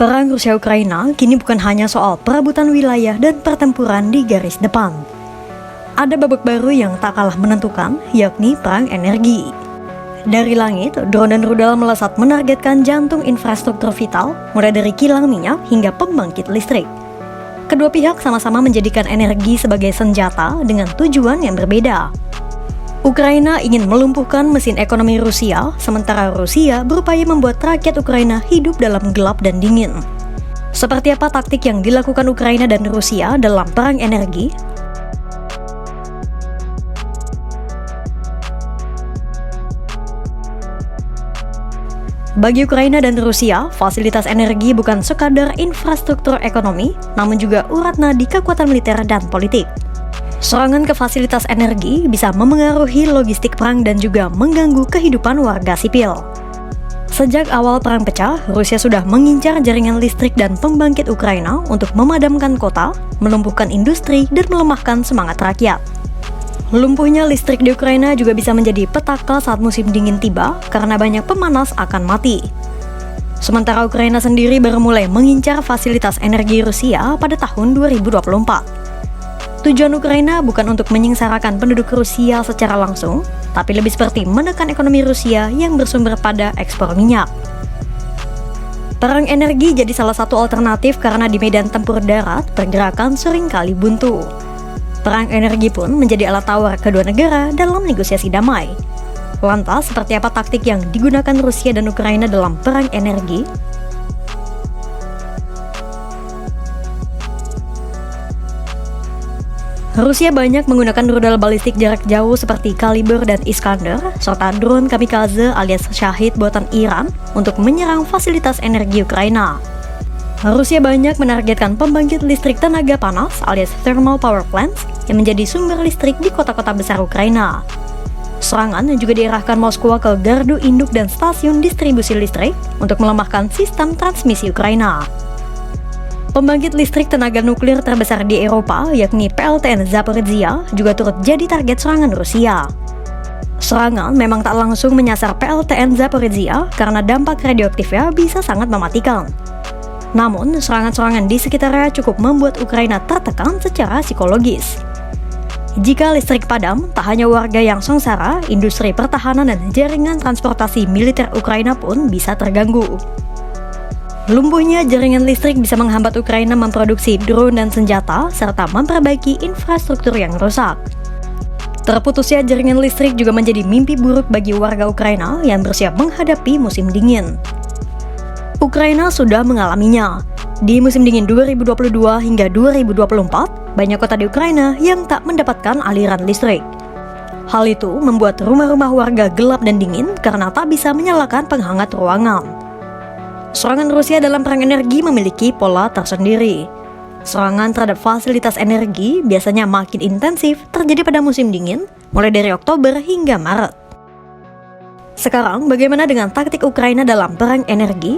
Perang Rusia-Ukraina kini bukan hanya soal perebutan wilayah dan pertempuran di garis depan. Ada babak baru yang tak kalah menentukan, yakni perang energi. Dari langit, drone dan rudal melesat menargetkan jantung infrastruktur vital, mulai dari kilang minyak hingga pembangkit listrik. Kedua pihak sama-sama menjadikan energi sebagai senjata dengan tujuan yang berbeda. Ukraina ingin melumpuhkan mesin ekonomi Rusia, sementara Rusia berupaya membuat rakyat Ukraina hidup dalam gelap dan dingin. Seperti apa taktik yang dilakukan Ukraina dan Rusia dalam perang energi? Bagi Ukraina dan Rusia, fasilitas energi bukan sekadar infrastruktur ekonomi, namun juga urat nadi kekuatan militer dan politik. Serangan ke fasilitas energi bisa memengaruhi logistik perang dan juga mengganggu kehidupan warga sipil. Sejak awal perang pecah, Rusia sudah mengincar jaringan listrik dan pembangkit Ukraina untuk memadamkan kota, melumpuhkan industri, dan melemahkan semangat rakyat. Lumpuhnya listrik di Ukraina juga bisa menjadi petaka saat musim dingin tiba karena banyak pemanas akan mati. Sementara Ukraina sendiri baru mulai mengincar fasilitas energi Rusia pada tahun 2024. Tujuan Ukraina bukan untuk menyengsarakan penduduk Rusia secara langsung, tapi lebih seperti menekan ekonomi Rusia yang bersumber pada ekspor minyak. Perang energi jadi salah satu alternatif karena di medan tempur darat, pergerakan seringkali buntu. Perang energi pun menjadi alat tawar kedua negara dalam negosiasi damai. Lantas, seperti apa taktik yang digunakan Rusia dan Ukraina dalam perang energi? Rusia banyak menggunakan rudal balistik jarak jauh seperti Kalibr dan Iskander, serta drone kamikaze alias Shahid buatan Iran untuk menyerang fasilitas energi Ukraina. Rusia banyak menargetkan pembangkit listrik tenaga panas alias thermal power plants yang menjadi sumber listrik di kota-kota besar Ukraina. Serangan juga diarahkan Moskwa ke gardu induk dan stasiun distribusi listrik untuk melemahkan sistem transmisi Ukraina. Pembangkit listrik tenaga nuklir terbesar di Eropa, yakni PLTN Zaporizhzhia, juga turut jadi target serangan Rusia. Serangan memang tak langsung menyasar PLTN Zaporizhzhia karena dampak radioaktifnya bisa sangat mematikan. Namun, serangan-serangan di sekitarnya cukup membuat Ukraina tertekan secara psikologis. Jika listrik padam, tak hanya warga yang sengsara, industri pertahanan dan jaringan transportasi militer Ukraina pun bisa terganggu. Lumpuhnya jaringan listrik bisa menghambat Ukraina memproduksi drone dan senjata, serta memperbaiki infrastruktur yang rusak. Terputusnya jaringan listrik juga menjadi mimpi buruk bagi warga Ukraina yang bersiap menghadapi musim dingin. Ukraina sudah mengalaminya. Di musim dingin 2022 hingga 2024, banyak kota di Ukraina yang tak mendapatkan aliran listrik. Hal itu membuat rumah-rumah warga gelap dan dingin karena tak bisa menyalakan penghangat ruangan. Serangan Rusia dalam perang energi memiliki pola tersendiri. Serangan terhadap fasilitas energi biasanya makin intensif terjadi pada musim dingin, mulai dari Oktober hingga Maret. Sekarang, bagaimana dengan taktik Ukraina dalam perang energi?